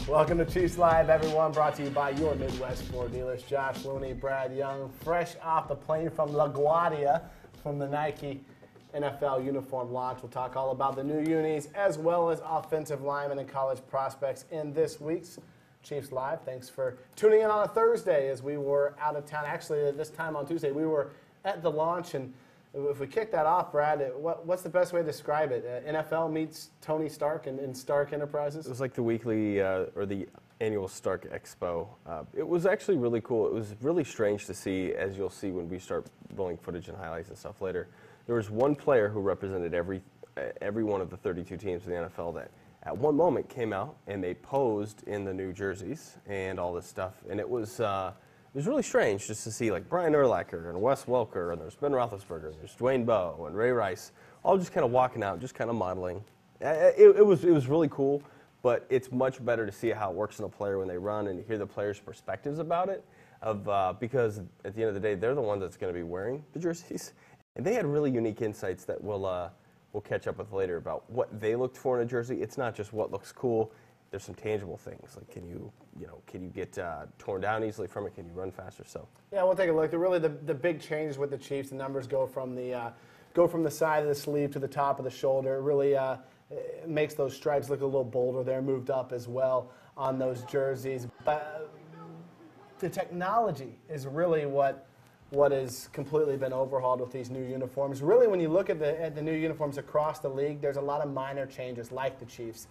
Welcome to Chiefs Live, everyone. Brought to you by your Midwest Ford dealers. Josh Looney, Brad Young, fresh off the plane from LaGuardia from the Nike NFL uniform launch. We'll talk all about the new unis as well as offensive linemen and college prospects in this week's Chiefs Live. Thanks for tuning in on a Thursday as we were out of town. Actually, this time on Tuesday, we were at the launch, and if we kick that off, Brad, what's the best way to describe it? NFL meets Tony Stark in Stark Enterprises? It was like the weekly or the annual Stark Expo. It was actually really cool. It was really strange to see, as you'll see when we start rolling footage and highlights and stuff later. There was one player who represented every one of the 32 teams in the NFL that at one moment came out and they posed in the new jerseys and all this stuff. And it was really strange just to see like Brian Urlacher and Wes Welker, and there's Ben Roethlisberger, and there's Dwayne Bowe and Ray Rice, all just kind of walking out, just kind of modeling. It was really cool, but it's much better to see how it works in a player when they run and hear the players' perspectives about it, because at the end of the day, they're the ones that's going to be wearing the jerseys. And they had really unique insights that we'll catch up with later about what they looked for in a jersey. It's not just what looks cool. There's some tangible things, like can you get torn down easily from it? Can you run faster? So yeah, we'll take a look. The big changes with the Chiefs, the numbers go from the side of the sleeve to the top of the shoulder. It really makes those stripes look a little bolder. They're moved up as well on those jerseys. But the technology is really what has completely been overhauled with these new uniforms. Really, when you look at the new uniforms across the league, there's a lot of minor changes, like the Chiefs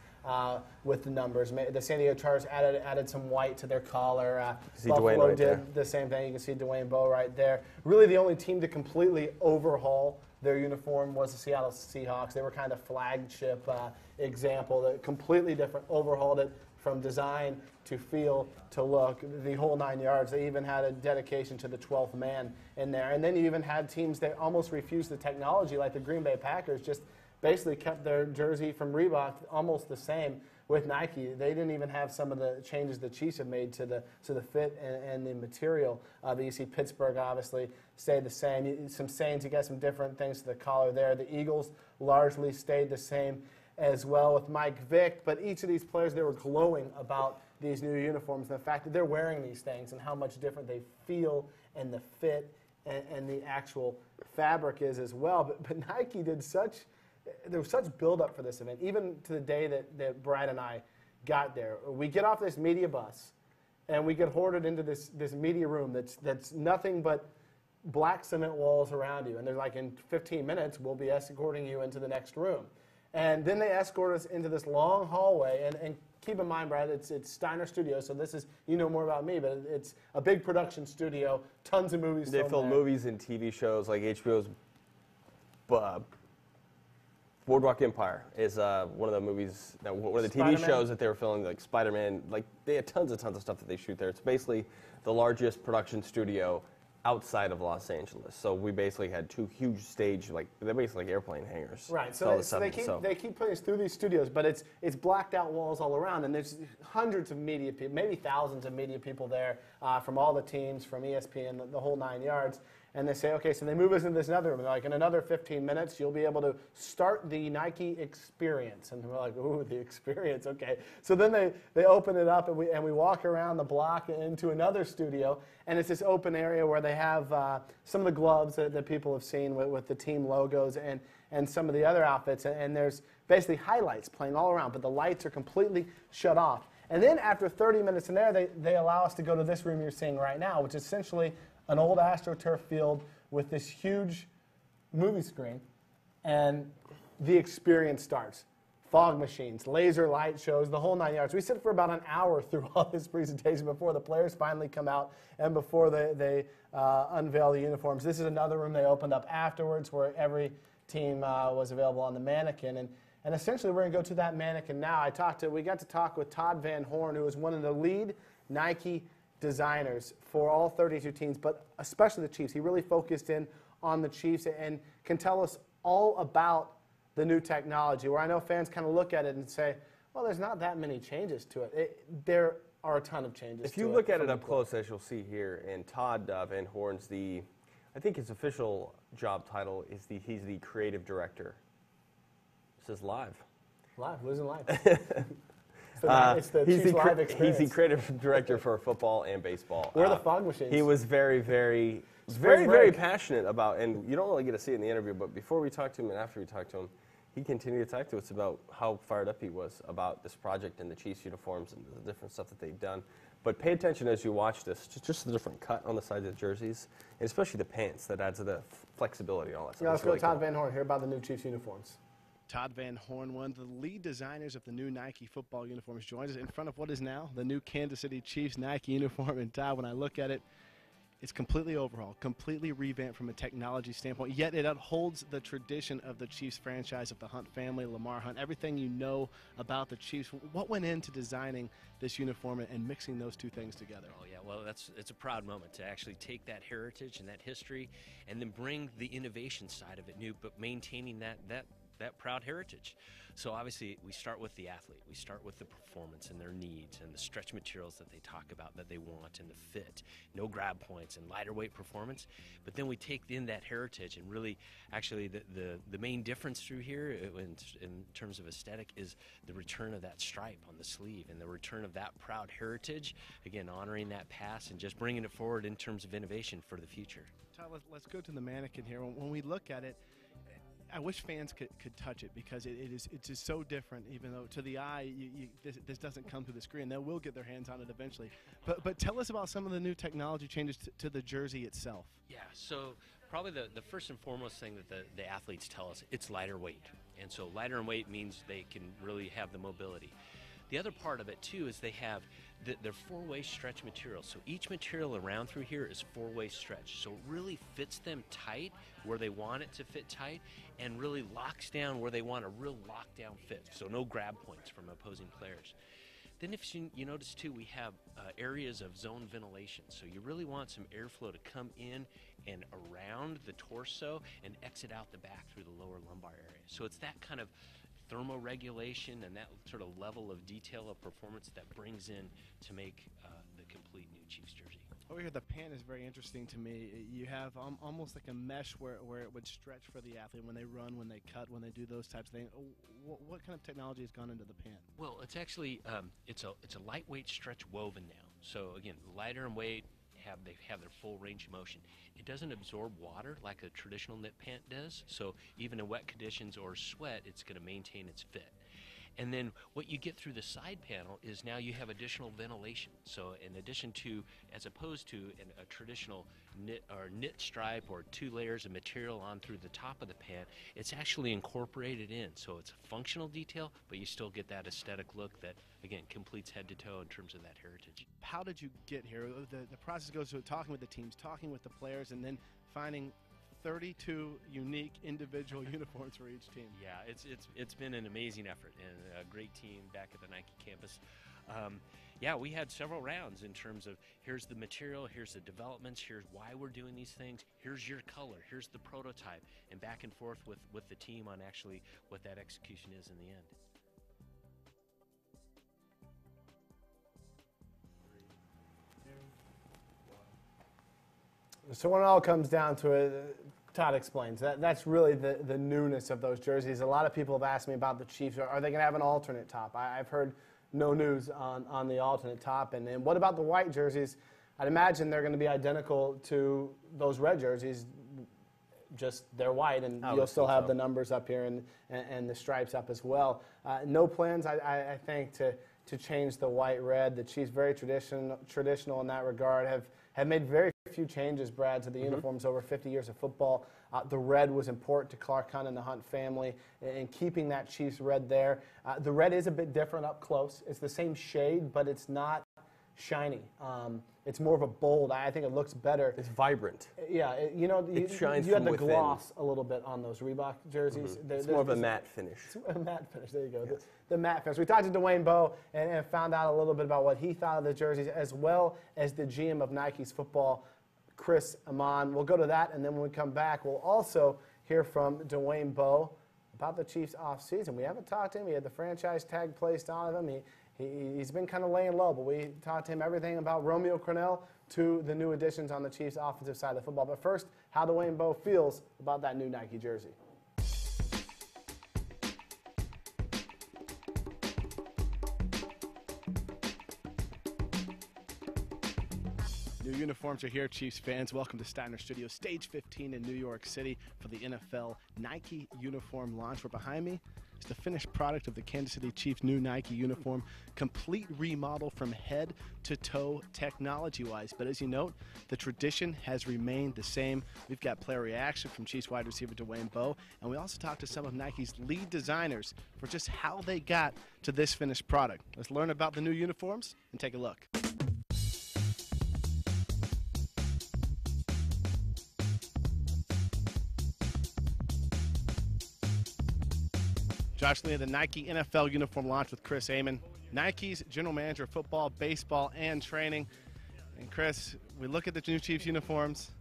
with the numbers. The San Diego Chargers added some white to their collar. Buffalo did the same thing. You can see Dwayne Bowe right there. Really, the only team to completely overhaul their uniform was the Seattle Seahawks. They were kind of flagship example, that completely different, overhauled it from design to feel to look, the whole 9 yards. They even had a dedication to the 12th man in there. And then you even had teams that almost refused the technology, like the Green Bay Packers, just basically kept their jersey from Reebok almost the same with Nike. They didn't even have some of the changes the Chiefs have made to the fit and the material. But you see Pittsburgh obviously stayed the same. Some Saints, you got some different things to the collar there. The Eagles largely stayed the same as well with Mike Vick, but each of these players, they were glowing about these new uniforms and the fact that they're wearing these things and how much different they feel and the fit and the actual fabric is as well. But Nike there was such build-up for this event, even to the day that Brad and I got there. We get off this media bus, and we get hoarded into this media room that's nothing but black cement walls around you. And they're like, in 15 minutes, we'll be escorting you into the next room. And then they escort us into this long hallway, and keep in mind, Brad, it's Steiner Studios, so this is, you know more about me, but it's a big production studio, tons of movies. They film movies and TV shows, like HBO's Boardwalk Empire is one of the movies, one of the TV shows that they were filming, like Spider-Man. Like, they had tons of stuff that they shoot there. It's basically the largest production studio outside of Los Angeles. So we basically had two huge stage, like they're basically like airplane hangars. Right, so they keep putting us through these studios, but it's blacked out walls all around, and there's hundreds of media people, maybe thousands of media people there from all the teams, from ESPN, the whole 9 yards. And they say, okay, so they move us into this other room. They're like, in another 15 minutes, you'll be able to start the Nike experience. And we're like, ooh, the experience, okay. So then they open it up, and we walk around the block into another studio, and it's this open area where they have some of the gloves that people have seen with the team logos and some of the other outfits. And there's basically highlights playing all around, but the lights are completely shut off. And then after 30 minutes in there, they allow us to go to this room you're seeing right now, which is essentially an old AstroTurf field with this huge movie screen, and the experience starts. Fog machines, laser light shows, the whole 9 yards. We sit for about an hour through all this presentation before the players finally come out and before they unveil the uniforms. This is another room they opened up afterwards where every team was available on the mannequin. And essentially, we're going to go to that mannequin now. We got to talk with Todd Van Horn, who is one of the lead Nike designers for all 32 teams, but especially the Chiefs. He really focused in on the Chiefs and can tell us all about the new technology, where I know fans kind of look at it and say, well, there's not that many changes to it. There are a ton of changes to it. If you look at it up close, as you'll see here, and Todd Van Horn's I think his official job title is he's the creative director. It says live. Live, losing life. It's the Chiefs Live experience. He's the creative director for football and baseball. Where are the fog machines? He was very Spring very break. passionate about, and you don't really get to see it in the interview, but before we talked to him and after we talked to him, he continued to talk to us about how fired up he was about this project and the Chiefs uniforms and the different stuff that they've done. But pay attention as you watch this, just the different cut on the sides of the jerseys, and especially the pants that adds to the flexibility and all that stuff. Yeah, let's It's go really to Todd cool. Van Horn, hear about the new Chiefs uniforms. Todd Van Horn, one of the lead designers of the new Nike football uniforms, joins us in front of what is now the new Kansas City Chiefs Nike uniform. And Todd, when I look at it, it's completely overhauled, completely revamped from a technology standpoint, yet it upholds the tradition of the Chiefs franchise, of the Hunt family, Lamar Hunt, everything you know about the Chiefs. What went into designing this uniform and mixing those two things together? Oh yeah, well it's a proud moment to actually take that heritage and that history and then bring the innovation side of it new, but maintaining that proud heritage. So obviously we start with the athlete, we start with the performance and their needs and the stretch materials that they talk about that they want and the fit, no grab points and lighter weight performance. But then we take in that heritage and really actually the main difference through here in terms of aesthetic is the return of that stripe on the sleeve and the return of that proud heritage, again honoring that past and just bringing it forward in terms of innovation for the future. Todd, let's go to the mannequin here. When we look at it, I wish fans could touch it because it's just so different. Even though to the eye, this doesn't come through the screen. They will get their hands on it eventually. But tell us about some of the new technology changes to the jersey itself. Yeah, so probably the first and foremost thing that the athletes tell us, it's lighter weight. And so lighter in weight means they can really have the mobility. The other part of it too is they have they're four-way stretch material. So each material around through here is four-way stretch. So it really fits them tight where they want it to fit tight and really locks down where they want a real lockdown fit. So no grab points from opposing players. Then if you notice too, we have areas of zone ventilation. So you really want some airflow to come in and around the torso and exit out the back through the lower lumbar area. So it's that kind of thermoregulation and that sort of level of detail of performance that brings in to make the complete new Chiefs jersey. Over here, the pant is very interesting to me. You have almost like a mesh where it would stretch for the athlete when they run, when they cut, when they do those types of things. What kind of technology has gone into the pant? Well, it's actually it's a lightweight stretch woven now. So again, lighter in weight. They have their full range of motion. It doesn't absorb water like a traditional knit pant does, so even in wet conditions or sweat, it's going to maintain its fit. And then what you get through the side panel is now you have additional ventilation. So in addition to, as opposed to a traditional knit stripe or two layers of material on through the top of the pant, it's actually incorporated in. So it's a functional detail, but you still get that aesthetic look that, again, completes head to toe in terms of that heritage. How did you get here? The process goes through talking with the teams, talking with the players, and then finding 32 unique individual uniforms for each team. Yeah, it's been an amazing effort and a great team back at the Nike campus. Yeah, we had several rounds in terms of here's the material, here's the developments, here's why we're doing these things, here's your color, here's the prototype, and back and forth with the team on actually what that execution is in the end. So when it all comes down to it, Todd explains, that's really the newness of those jerseys. A lot of people have asked me about the Chiefs. Are they going to have an alternate top? I've heard no news on the alternate top. And what about the white jerseys? I'd imagine they're going to be identical to those red jerseys, just they're white, and you'll still have the numbers up here and the stripes up as well. No plans, I think, to change the white-red. The Chiefs, very traditional in that regard, have made very few changes, Brad, to the uniforms over 50 years of football. The red was important to Clark Hunt and the Hunt family, and keeping that Chiefs red there. The red is a bit different up close. It's the same shade, but it's not shiny. It's more of a bold. I think it looks better. It's vibrant. Yeah, you shines you had from the within. gloss a little bit on those Reebok jerseys. It's more of a matte finish. A matte finish, there you go. Yes. The matte finish. We talked to Dwayne Bowe and found out a little bit about what he thought of the jerseys, as well as the GM of Nike's football, Chris Amon. We'll go to that, and then when we come back, we'll also hear from Dwayne Bowe about the Chiefs' offseason. We haven't talked to him. He had the franchise tag placed on him. He's been kind of laying low, but we talked to him everything about Romeo Crennel to the new additions on the Chiefs' offensive side of football. But first, how Dwayne Bowe feels about that new Nike jersey. New uniforms are here, Chiefs fans. Welcome to Steiner Studios, Stage 15 in New York City for the NFL Nike uniform launch. We're behind me. It's the finished product of the Kansas City Chiefs' new Nike uniform. Complete remodel from head to toe technology-wise. But as you note, the tradition has remained the same. We've got player reaction from Chiefs wide receiver Dwayne Bowe. And we also talked to some of Nike's lead designers for just how they got to this finished product. Let's learn about the new uniforms and take a look. Josh Lee, the Nike NFL uniform launch with Chris Amon, Nike's general manager of football, baseball, and training. And Chris, we look at the new Chiefs uniforms.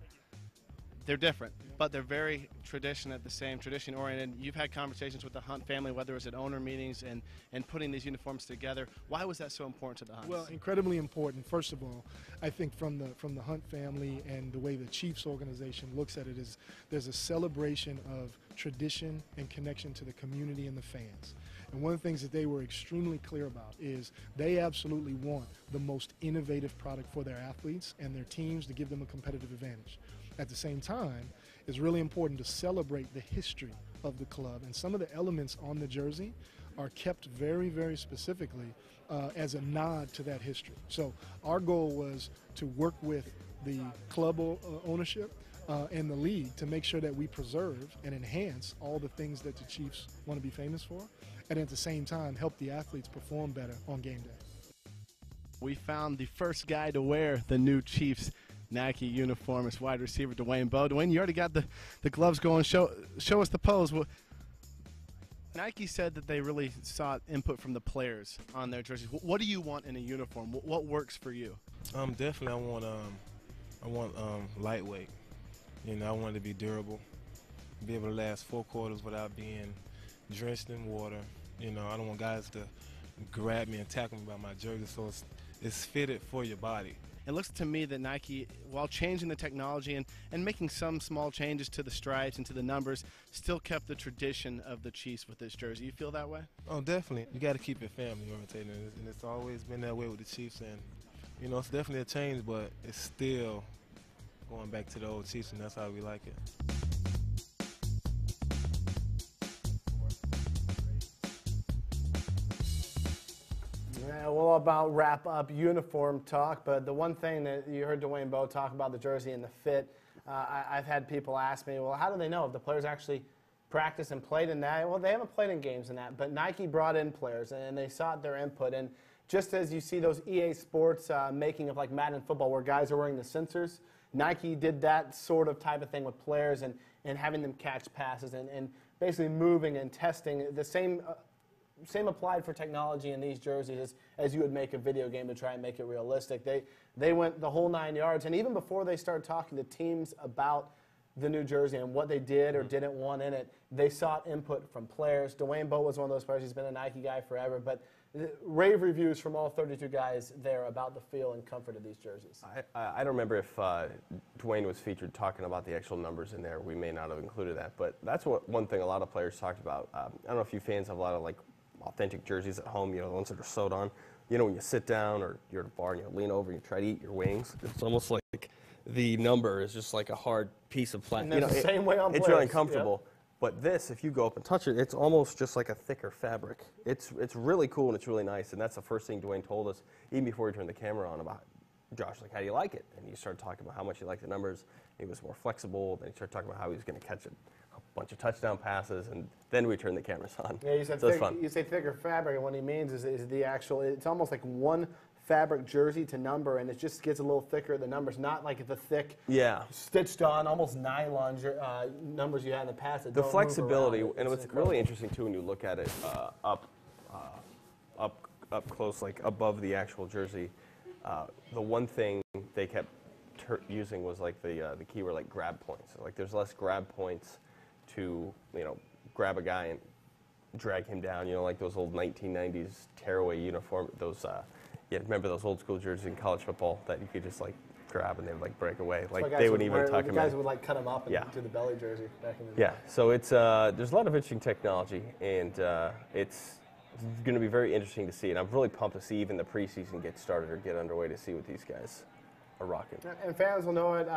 They're different, but they're very tradition-oriented. You've had conversations with the Hunt family, whether it was at owner meetings and putting these uniforms together. Why was that so important to the Hunts? Well, incredibly important. First of all, I think from the Hunt family and the way the Chiefs organization looks at it is there's a celebration of tradition and connection to the community and the fans. And one of the things that they were extremely clear about is they absolutely want the most innovative product for their athletes and their teams to give them a competitive advantage. At the same time, it's really important to celebrate the history of the club, and some of the elements on the jersey are kept very, very specifically as a nod to that history. So our goal was to work with the club ownership and the league to make sure that we preserve and enhance all the things that the Chiefs want to be famous for, and at the same time help the athletes perform better on game day. We found the first guy to wear the new Chiefs Nike uniform is wide receiver Dwayne Bowe. Dwayne, you already got the gloves going. Show us the pose. Well, Nike said that they really sought input from the players on their jerseys. What do you want in a uniform? What works for you? Definitely, I want lightweight. You know, I want it to be durable, be able to last 4 quarters without being drenched in water. You know, I don't want guys to grab me and tackle me about my jersey, so it's fitted for your body. It looks to me that Nike, while changing the technology and making some small changes to the stripes and to the numbers, still kept the tradition of the Chiefs with this jersey. You feel that way? Oh, definitely. You got to keep it family oriented, and it's always been that way with the Chiefs. And you know, it's definitely a change, but it's still going back to the old Chiefs, and that's how we like it. Yeah, we'll about wrap up uniform talk, but the one thing that you heard Dwayne Bowe talk about the jersey and the fit, I've had people ask me, well, how do they know if the players actually practice and played in that? Well, they haven't played in games in that, but Nike brought in players and they sought their input. And just as you see those EA Sports making of like Madden football where guys are wearing the sensors, Nike did that sort of type of thing with players and having them catch passes and basically moving and testing. The same applied for technology in these jerseys as you would make a video game to try and make it realistic. They went the whole 9 yards, and even before they started talking to teams about the new jersey and what they did or didn't want in it, they sought input from players. Dwayne Bowe was one of those players. He's been a Nike guy forever, but rave reviews from all 32 guys there about the feel and comfort of these jerseys. I don't remember if Dwayne was featured talking about the actual numbers in there. We may not have included that, but that's one thing a lot of players talked about. I don't know if you fans have a lot of like authentic jerseys at home, you know, the ones that are sewed on. You know, when you sit down or you're at a bar and you lean over and you try to eat your wings, it's almost like the number is just like a hard piece of plastic. And that's the same way on it's players. really uncomfortable. Yep. But this, if you go up and touch it, it's almost just like a thicker fabric. It's really cool and it's really nice, and that's the first thing Dwayne told us, even before he turned the camera on, about Josh, like, how do you like it? And he started talking about how much he liked the numbers. He was more flexible. Then he started talking about how he was going to catch a bunch of touchdown passes, and then we turned the cameras on. Yeah, you said so it's fun. You say thicker fabric, and what he means is the actual, it's almost like one fabric jersey to number, and it just gets a little thicker, the numbers, not like the thick, stitched on, almost nylon numbers you had in the past. That the don't flexibility, move around. and what's really interesting too when you look at it up close, like above the actual jersey, the one thing they kept using was like the keyword like grab points. Like there's less grab points to, you know, grab a guy and drag him down, you know, like those old 1990s tearaway uniform, those, remember those old school jerseys in college football that you could just like grab and they would like break away, like they wouldn't even tuck them in. Guys would like cut them up and do the belly jersey back in the day. Yeah, so it's, there's a lot of interesting technology, and it's going to be very interesting to see, and I'm really pumped to see even the preseason get started or get underway to see what these guys are rocking. And fans will know it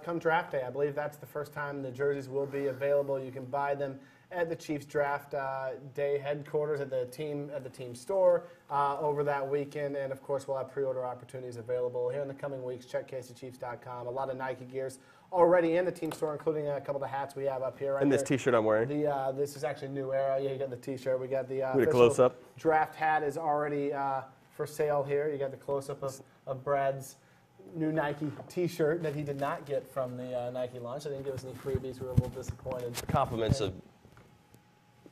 come draft day. I believe that's the first time the jerseys will be available. You can buy them at the Chiefs Draft Day headquarters at the team store over that weekend. And of course, we'll have pre-order opportunities available here in the coming weeks. Check KCChiefs.com. A lot of Nike gears already in the team store, including a couple of the hats we have up here. Right And this there. T-shirt I'm wearing. This is actually New Era. Yeah, you got the T-shirt. We got the With a official close-up. draft hat is already for sale here. You got the close-up of Brad's new Nike T-shirt that he did not get from the Nike launch. They didn't give us any freebies. We were a little disappointed. Compliments of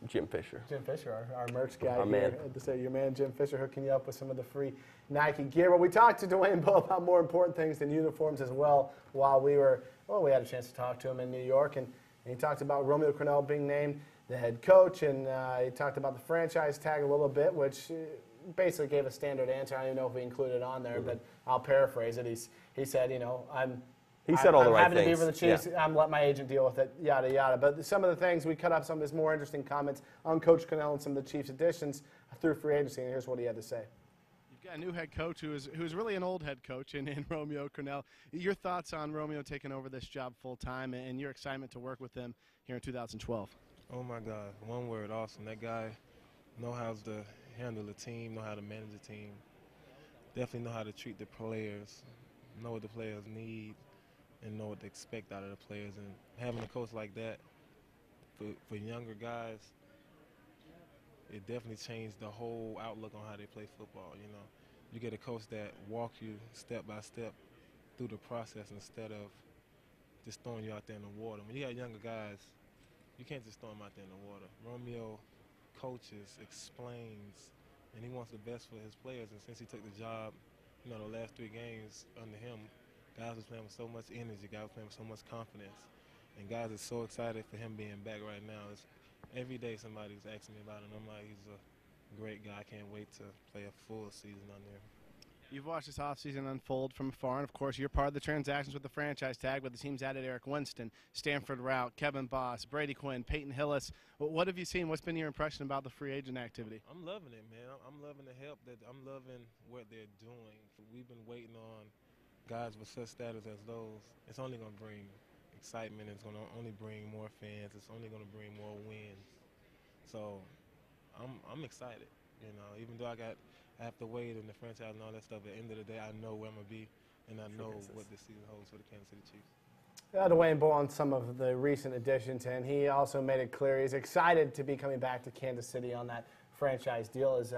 Jim Fisher. Jim Fisher, our merch guy Our here. man. To say your man Jim Fisher hooking you up with some of the free Nike gear. But we talked to Dwayne Bowe about more important things than uniforms as well while we had a chance to talk to him in New York. And he talked about Romeo Crennel being named the head coach, and he talked about the franchise tag a little bit, which basically gave a standard answer. I don't even know if we included it on there, but I'll paraphrase it. He said, He said all the right I'm happy to be things. for the Chiefs. Yeah. I'm letting my agent deal with it, yada, yada. But some of the things, we cut up some of his more interesting comments on Coach Crennel and some of the Chiefs' additions through free agency, and here's what he had to say. You've got a new head coach who's really an old head coach in Romeo Crennel. Your thoughts on Romeo taking over this job full time and your excitement to work with them here in 2012? Oh my God, one word, awesome. That guy knows how to handle a team, know how to manage a team, definitely know how to treat the players, know what the players need, and know what to expect out of the players. And having a coach like that for younger guys, it definitely changed the whole outlook on how they play football. You get a coach that walks you step by step through the process instead of just throwing you out there in the water. When you got younger guys, you can't just throw them out there in the water. Romeo coaches, explains, and he wants the best for his players. And since he took the job, the last 3 games under him, guys was playing with so much energy, guys was playing with so much confidence, and guys are so excited for him being back right now. Every day somebody's asking me about him. I'm like, he's a great guy. I can't wait to play a full season under him. You've watched this offseason unfold from afar, and of course you're part of the transactions with the franchise tag, where the team's added Eric Winston, Stanford Routt, Kevin Boss, Brady Quinn, Peyton Hillis. What have you seen? What's been your impression about the free agent activity? I'm loving it, man. I'm loving the help. I'm loving what they're doing. We've been waiting on guys with such status as those. It's only going to bring excitement. It's going to only bring more fans. It's only going to bring more wins. So I'm excited. Even though I have to wait and the franchise and all that stuff, at the end of the day, I know where I'm going to be, and I know what this season holds for the Kansas City Chiefs. Dwayne Bowe on some of the recent additions, and he also made it clear he's excited to be coming back to Kansas City on that franchise deal as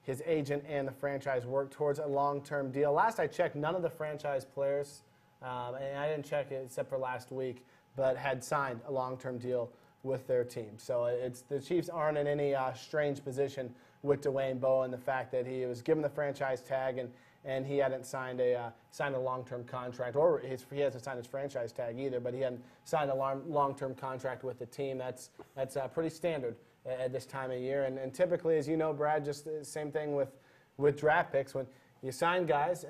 his agent and the franchise work towards a long-term deal. Last I checked, none of the franchise players, and I didn't check it except for last week, but had signed a long-term deal with their team. So the Chiefs aren't in any strange position with Dwayne Bowe and the fact that he was given the franchise tag and he hadn't signed a long-term contract, or he hasn't signed his franchise tag either, but he hadn't signed a long-term contract with the team. That's pretty standard at this time of year. And typically, as you know, Brad, just the same thing with draft picks. When you sign guys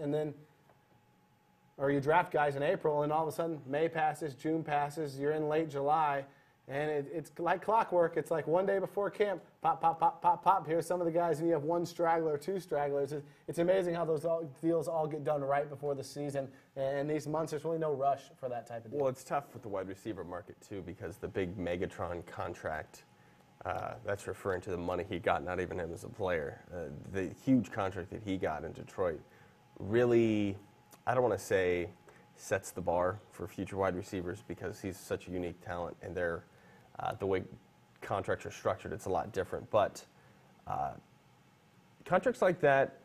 or you draft guys in April, and all of a sudden May passes, June passes, you're in late July, and it's like clockwork. It's like one day before camp, pop, pop, pop, pop, pop. Here's some of the guys, and you have one straggler or 2 stragglers. It's amazing how those deals all get done right before the season. And these months, there's really no rush for that type of deal. Well, it's tough with the wide receiver market, too, because the big Megatron contract, that's referring to the money he got, not even him as a player. The huge contract that he got in Detroit really, I don't want to say sets the bar for future wide receivers because he's such a unique talent, and the way contracts are structured, it's a lot different. But contracts like that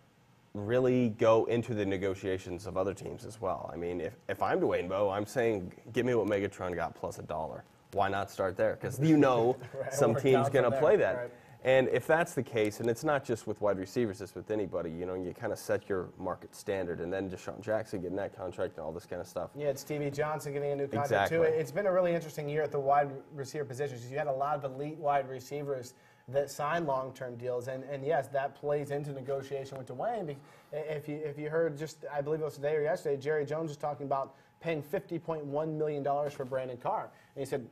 really go into the negotiations of other teams as well. I mean, if I'm Dwayne Bowe, I'm saying, give me what Megatron got plus $1. Why not start there? Because Right, some work team's out going from to there. play that. Right. And if that's the case, and it's not just with wide receivers, it's with anybody, you kind of set your market standard, and then Deshaun Jackson getting that contract and all this kind of stuff. Yeah, it's Stevie Johnson getting a new contract Exactly. too. It's been a really interesting year at the wide receiver positions. You had a lot of elite wide receivers that signed long-term deals, and yes, that plays into negotiation with Dwayne. If you heard I believe it was today or yesterday, Jerry Jones was talking about paying $50.1 million for Brandon Carr, and he said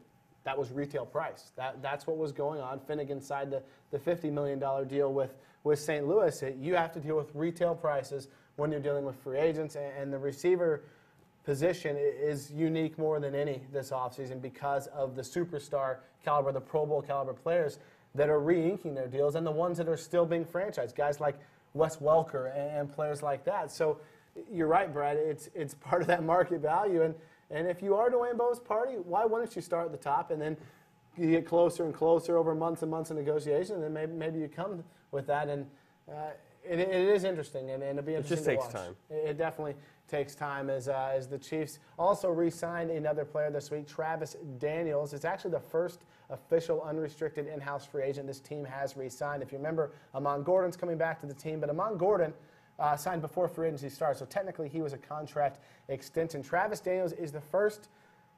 that was retail price. That's what was going on. Finnegan signed the $50 million deal with St. Louis. You have to deal with retail prices when you're dealing with free agents, and the receiver position is unique more than any this offseason because of the superstar caliber, the Pro Bowl caliber players that are re-inking their deals and the ones that are still being franchised, guys like Wes Welker and players like that. So you're right, Brad. It's part of that market value. And if you are Dwayne Bowe's party, why wouldn't you start at the top and then you get closer and closer over months and months of negotiation, and then maybe you come with that. And it is interesting, and it'll be interesting to watch. It just takes time. It definitely takes time as the Chiefs also re-signed another player this week, Travis Daniels. It's actually the first official unrestricted in-house free agent this team has re-signed. If you remember, Amon Gordon's coming back to the team, but Amon Gordon signed before free agency started, so technically he was a contract extension. Travis Daniels is the first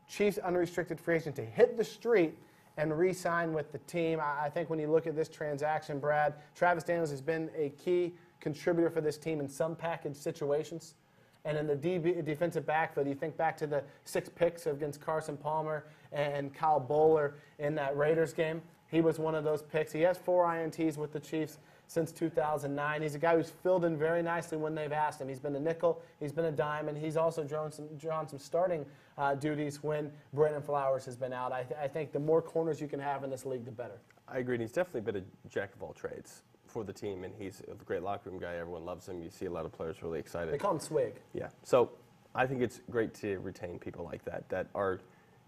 Chiefs unrestricted free agent to hit the street and re-sign with the team. I think when you look at this transaction, Brad, Travis Daniels has been a key contributor for this team in some package situations. And in the defensive backfield, you think back to the 6 picks against Carson Palmer and Kyle Bowler in that Raiders game. He was one of those picks. He has 4 INTs with the Chiefs since 2009. He's a guy who's filled in very nicely when they've asked him. He's been a nickel, he's been a dime, and he's also drawn some starting duties when Brandon Flowers has been out. I think the more corners you can have in this league, the better. I agree. And he's definitely been a jack of all trades for the team, and he's a great locker room guy. Everyone loves him. You see a lot of players really excited. They call him Swig. Yeah. So I think it's great to retain people like that are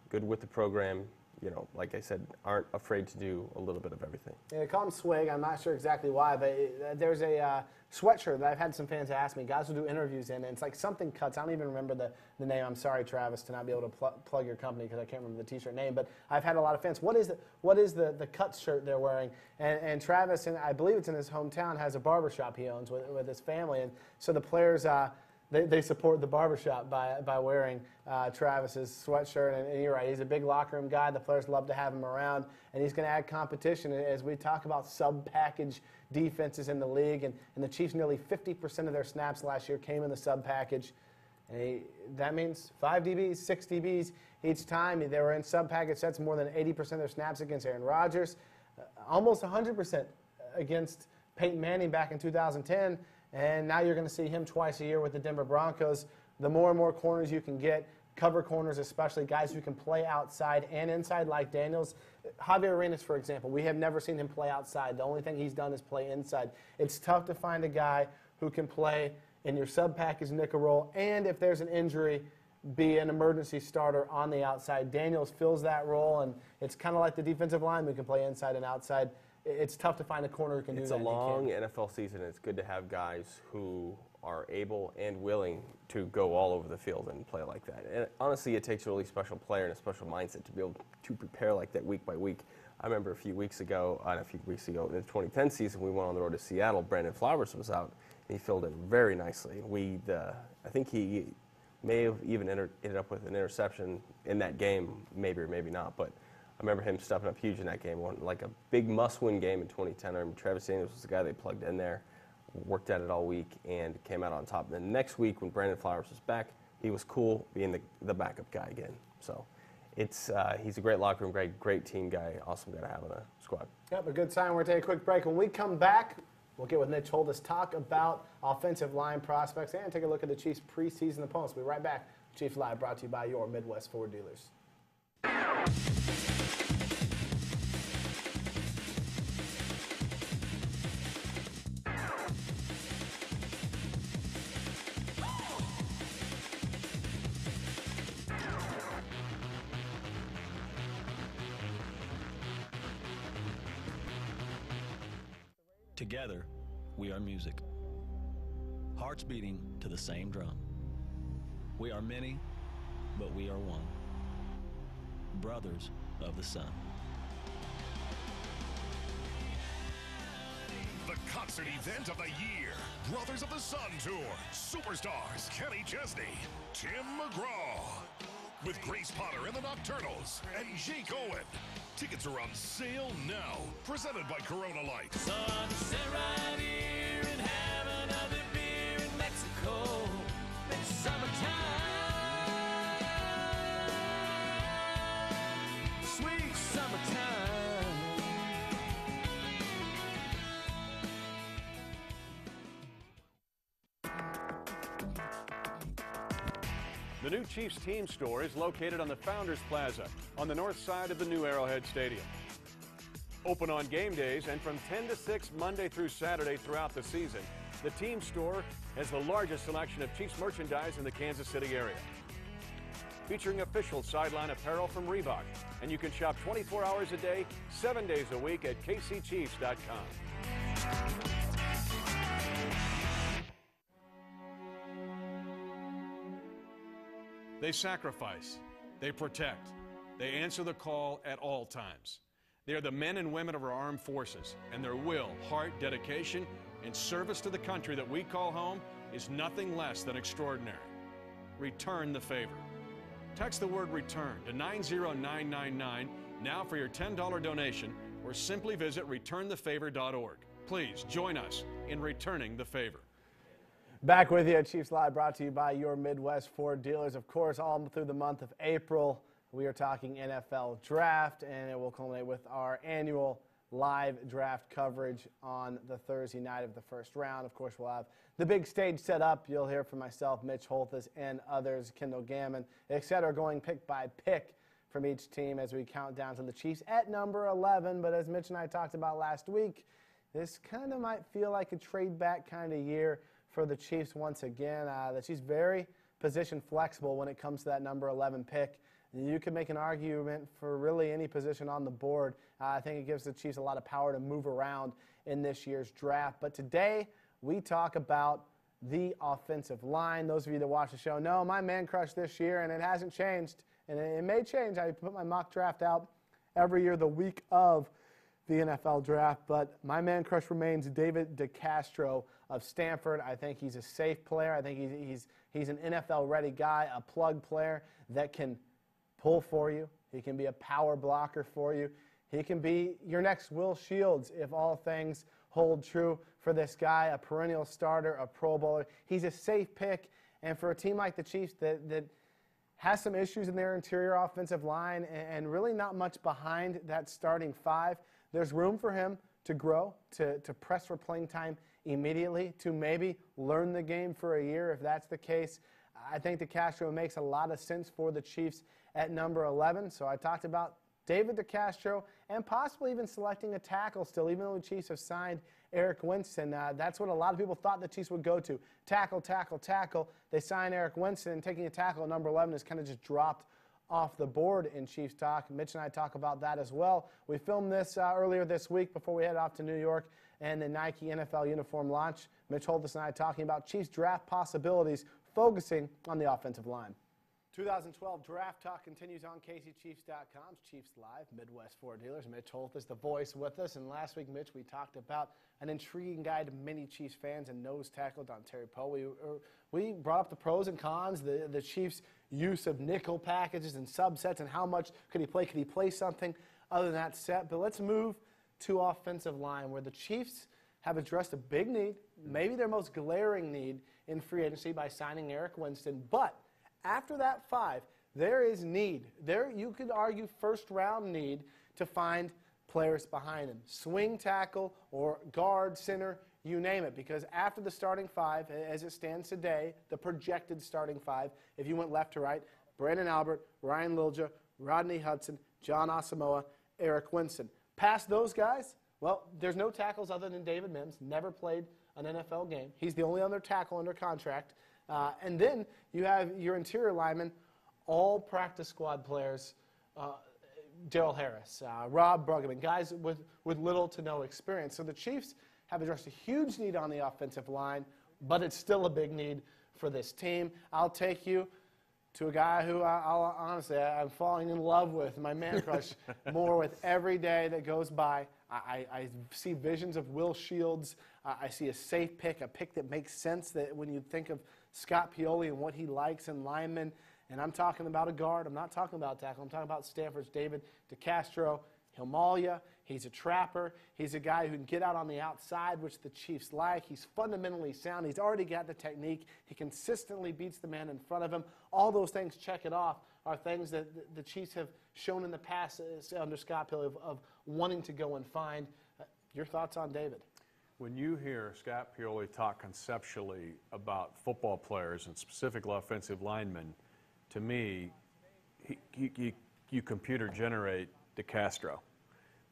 good with the program, you know, like I said, aren't afraid to do a little bit of everything. Yeah, they call him Swig. I'm not sure exactly why, but there's a sweatshirt that I've had some fans ask me. Guys will do interviews in, and it's like something cuts. I don't even remember the name. I'm sorry, Travis, to not be able to plug your company because I can't remember the T-shirt name. But I've had a lot of fans. What is the cut shirt they're wearing? And Travis, and I believe it's in his hometown, has a barbershop he owns with his family, and so the players. They support the barbershop by wearing Travis's sweatshirt. And you're right, he's a big locker room guy. The players love to have him around. And he's going to add competition as we talk about sub-package defenses in the league. And the Chiefs, nearly 50% of their snaps last year came in the sub-package. And that means 5 DBs, 6 DBs each time. They were in sub-package sets more than 80% of their snaps against Aaron Rodgers. Almost 100% against Peyton Manning back in 2010. And now you're going to see him twice a year with the Denver Broncos. The more and more corners you can get, cover corners especially, guys who can play outside and inside like Daniels. Javier Arenas, for example, we have never seen him play outside. The only thing he's done is play inside. It's tough to find a guy who can play in your sub-package nickel role, and if there's an injury, be an emergency starter on the outside. Daniels fills that role, and it's kind of like the defensive line who can play inside and outside. It's tough to find a corner who can do that. It's a long NFL season, and it's good to have guys who are able and willing to go all over the field and play like that. And honestly, it takes a really special player and a special mindset to be able to prepare like that week by week. I remember a few weeks ago, in the 2010 season, we went on the road to Seattle. Brandon Flowers was out, and he filled in very nicely. I think he may have even ended up with an interception in that game, maybe or maybe not, but I remember him stepping up huge in that game, like a big must-win game in 2010. I remember Travis Daniels was the guy they plugged in there, worked at it all week, and came out on top. And then next week, when Brandon Flowers was back, he was cool being the backup guy again. So he's a great locker room guy, great team guy, awesome guy to have on the squad. Yep, a good sign. We're going to take a quick break. When we come back, we'll get with Mitch Holthus, talk about offensive line prospects, and take a look at the Chiefs' preseason opponents. We'll be right back. Chiefs Live brought to you by your Midwest Ford dealers. Together, we are music. Hearts beating to the same drum. We are many, but we are one. Brothers of the Sun. The concert event of the year. Brothers of the Sun Tour. Superstars Kenny Chesney, Tim McGraw. With Grace Potter and the Nocturnals and Jake Owen. Tickets are on sale now. Presented by Corona Light. So I can sit right here and have another beer in Mexico. It's summertime. Sweet summertime. The new Chiefs team store is located on the Founders Plaza on the north side of the new Arrowhead Stadium. Open on game days and from 10 to 6 Monday through Saturday throughout the season, the team store has the largest selection of Chiefs merchandise in the Kansas City area. Featuring official sideline apparel from Reebok, and you can shop 24 hours a day, 7 days a week at kcchiefs.com. They sacrifice, they protect, they answer the call at all times. They are the men and women of our armed forces, and their will, heart, dedication, and service to the country that we call home is nothing less than extraordinary. Return the favor. Text the word return to 90999 now for your $10 donation, or simply visit returnthefavor.org. Please join us in returning the favor. Back with you at Chiefs Live, brought to you by your Midwest Ford dealers. Of course, all through the month of April, we are talking NFL draft, and it will culminate with our annual live draft coverage on the Thursday night of the first round. Of course, we'll have the big stage set up. You'll hear from myself, Mitch Holthus, and others, Kendall Gammon, etc., going pick by pick from each team as we count down to the Chiefs at number 11. But as Mitch and I talked about last week, this kind of might feel like a trade back kind of year for the Chiefs once again. The Chiefs very position flexible when it comes to that number 11 pick. You can make an argument for really any position on the board. I think it gives the Chiefs a lot of power to move around in this year's draft. But today, we talk about the offensive line. Those of you that watch the show know my man crush this year, and it hasn't changed. And it may change. I put my mock draft out every year the week of the NFL draft. But my man crush remains David DeCastro of Stanford. I think he's a safe player. I think he's an NFL-ready guy, a plug player that can pull for you. He can be a power blocker for you. He can be your next Will Shields if all things hold true for this guy, a perennial starter, a Pro Bowler. He's a safe pick, and for a team like the Chiefs that has some issues in their interior offensive line and really not much behind that starting five, there's room for him to grow, to press for playing time immediately, to maybe learn the game for a year if that's the case. I think DeCastro makes a lot of sense for the Chiefs at number 11. So I talked about David DeCastro and possibly even selecting a tackle still, even though the Chiefs have signed Eric Winston. That's what a lot of people thought the Chiefs would go to. Tackle, tackle, tackle. They sign Eric Winston, and taking a tackle at number 11 is kind of just dropped off the board in Chiefs talk. Mitch and I talk about that as well. We filmed this earlier this week before we head off to New York and the Nike NFL uniform launch. Mitch Holthus and I talking about Chiefs draft possibilities, focusing on the offensive line. 2012 Draft Talk continues on KCChiefs.com's Chiefs Live, Midwest Ford dealers. Mitch Holthus, the voice, with us. And last week, Mitch, we talked about an intriguing guy to many Chiefs fans and nose tackle Dontari Poe. We brought up the pros and cons, the Chiefs' use of nickel packages and subsets, and how much could he play? Could he play something other than that set? But let's move to offensive line, where the Chiefs have addressed a big need, maybe their most glaring need in free agency by signing Eric Winston. But after that 5, there is need. There, you could argue, first-round need to find players behind him. Swing tackle or guard, center, you name it. Because after the starting 5, as it stands today, the projected starting 5, if you went left to right, Brandon Albert, Ryan Lilja, Rodney Hudson, John Asamoah, Eric Winston. Past those guys, well, there's no tackles other than David Mims, never played an NFL game. He's the only other tackle under contract. And then you have your interior linemen, all practice squad players, Darrell Harris, Rob Bruggeman, guys with little to no experience. So the Chiefs have addressed a huge need on the offensive line, but it's still a big need for this team. I'll take you to a guy who honestly I'm falling in love with, my man crush, more with every day that goes by. I see visions of Will Shields. I see a safe pick, a pick that makes sense that when you think of Scott Pioli and what he likes in linemen. And I'm talking about a guard. I'm not talking about a tackle. I'm talking about Stanford's David DeCastro. He'll maul you. He's a trapper. He's a guy who can get out on the outside, which the Chiefs like. He's fundamentally sound. He's already got the technique. He consistently beats the man in front of him. All those things, check it off, are things that the Chiefs have shown in the past under Scott Pioli of wanting to go and find. Your thoughts on David? When you hear Scott Pioli talk conceptually about football players and specifically offensive linemen, to me, you computer generate DeCastro.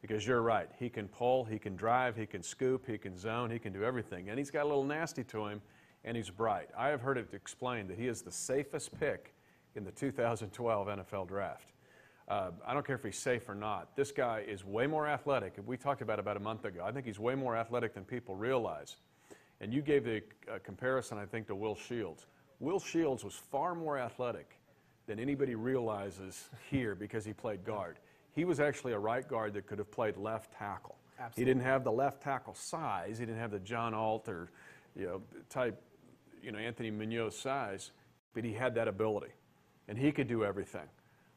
Because you're right, he can pull, he can drive, he can scoop, he can zone, he can do everything. And he's got a little nasty to him, and he's bright. I have heard it explained that he is the safest pick in the 2012 NFL Draft. I don't care if he's safe or not. This guy is way more athletic. We talked about it about a month ago. I think he's way more athletic than people realize. And you gave the comparison, I think, to Will Shields. Will Shields was far more athletic than anybody realizes here because he played guard. He was actually a right guard that could have played left tackle. Absolutely. He didn't have the left tackle size. He didn't have the John Alt or type, Anthony Munoz size, but he had that ability, and he could do everything.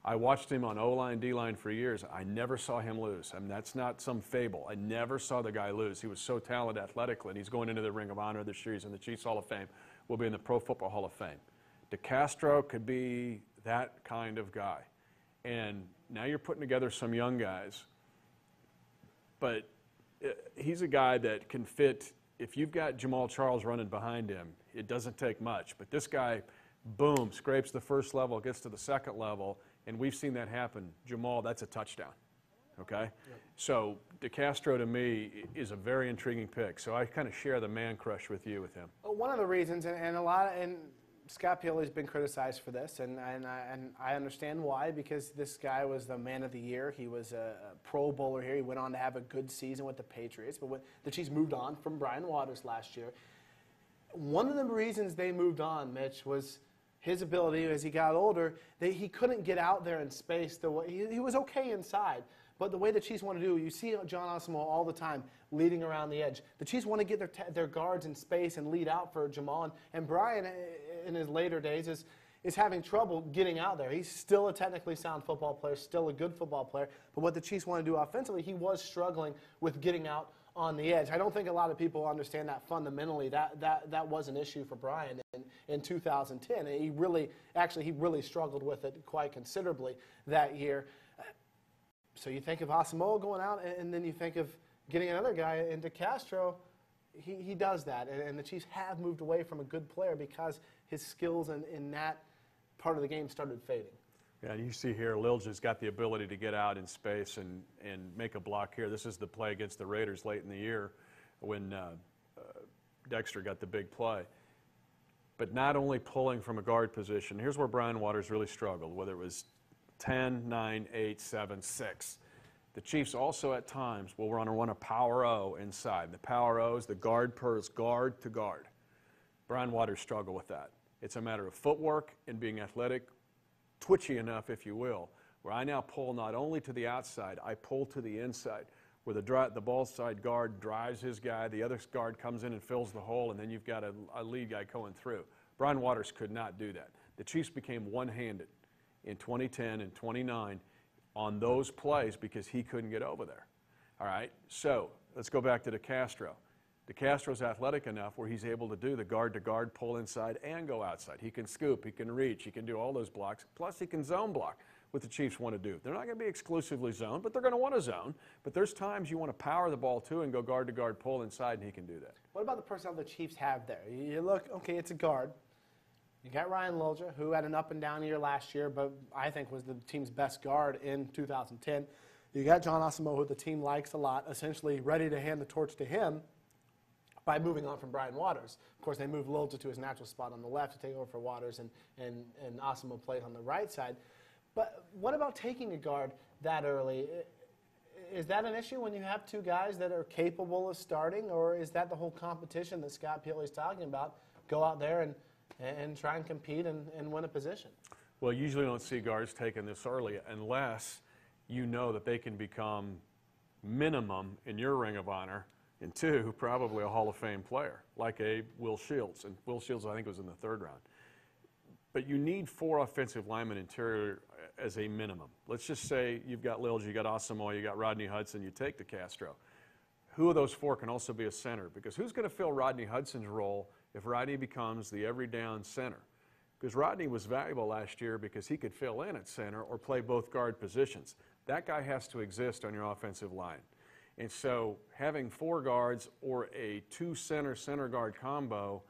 I watched him on O-line, D-line for years. I never saw him lose. I mean, that's not some fable. I never saw the guy lose. He was so talented athletically, and he's going into the Ring of Honor this year. He's in the Chiefs Hall of Fame. Will be in the Pro Football Hall of Fame. DeCastro could be that kind of guy. And now you're putting together some young guys, but he's a guy that can fit. If you've got Jamal Charles running behind him, it doesn't take much. But this guy, boom, scrapes the first level, gets to the second level, and we've seen that happen. Jamal, that's a touchdown, okay? Yep. So DeCastro, to me, is a very intriguing pick. So I kind of share the man crush with you with him. One of the reasons, and Scott Pioli's been criticized for this, and I understand why, because this guy was the man of the year. He was a Pro Bowler here. He went on to have a good season with the Patriots, but when the Chiefs moved on from Brian Waters last year, one of the reasons they moved on, Mitch, was his ability as he got older. He couldn't get out there in space. He was okay inside, but the way the Chiefs want to do, you see John Asamoah all the time leading around the edge. The Chiefs want to get their guards in space and lead out for Jamal. And Brian, in his later days, is having trouble getting out there. He's still a technically sound football player, still a good football player, but what the Chiefs want to do offensively, he was struggling with getting out on the edge. I don't think a lot of people understand that fundamentally. That was an issue for Brian in 2010. He really struggled with it quite considerably that year. So you think of Asamoah going out, and then you think of getting another guy into Castro. He does that, and the Chiefs have moved away from a good player because his skills in that part of the game started fading. Yeah, and you see here, Lilja's got the ability to get out in space and make a block here. This is the play against the Raiders late in the year when Dexter got the big play. But not only pulling from a guard position, here's where Brian Waters really struggled, whether it was 10, 9, 8, 7, 6. The Chiefs also at times will run a power O inside. The power O is the guard purrs guard to guard. Brian Waters struggled with that. It's a matter of footwork and being athletic, twitchy enough, if you will, where I now pull not only to the outside, I pull to the inside, where the ball side guard drives his guy, the other guard comes in and fills the hole, and then you've got a lead guy going through. Brian Waters could not do that. The Chiefs became one-handed in 2010 and 29 on those plays because he couldn't get over there. All right, so let's go back to DeCastro. DeCastro's athletic enough where he's able to do the guard-to-guard, pull inside, and go outside. He can scoop, he can reach, he can do all those blocks, plus he can zone block, what the Chiefs want to do. They're not going to be exclusively zone, but they're going to want to zone. But there's times you want to power the ball, too, and go guard-to-guard, pull inside, and he can do that. What about the personnel the Chiefs have there? You look, okay, it's a guard. You got Ryan Lilja, who had an up-and-down year last year, but I think was the team's best guard in 2010. You got John Asamoah, who the team likes a lot, essentially ready to hand the torch to him by moving on from Brian Waters. Of course, they moved Lilja to his natural spot on the left to take over for Waters, and Asamoah played on the right side. But what about taking a guard that early? Is that an issue when you have two guys that are capable of starting, or is that the whole competition that Scott Pioli's talking about? Go out there and try and compete and win a position. Well, you usually don't see guards taken this early unless you know that they can become minimum in your Ring of Honor, and two, probably a Hall of Fame player, like a Will Shields. And Will Shields, I think, was in the third round. But you need 4 offensive linemen interior as a minimum. Let's just say you've got Lilja, you got Asamoah, you got Rodney Hudson, you take DeCastro. Who of those 4 can also be a center? Because who's going to fill Rodney Hudson's role if Rodney becomes the every down center? Because Rodney was valuable last year because he could fill in at center or play both guard positions. That guy has to exist on your offensive line. And so having 4 guards or a 2 center guard combo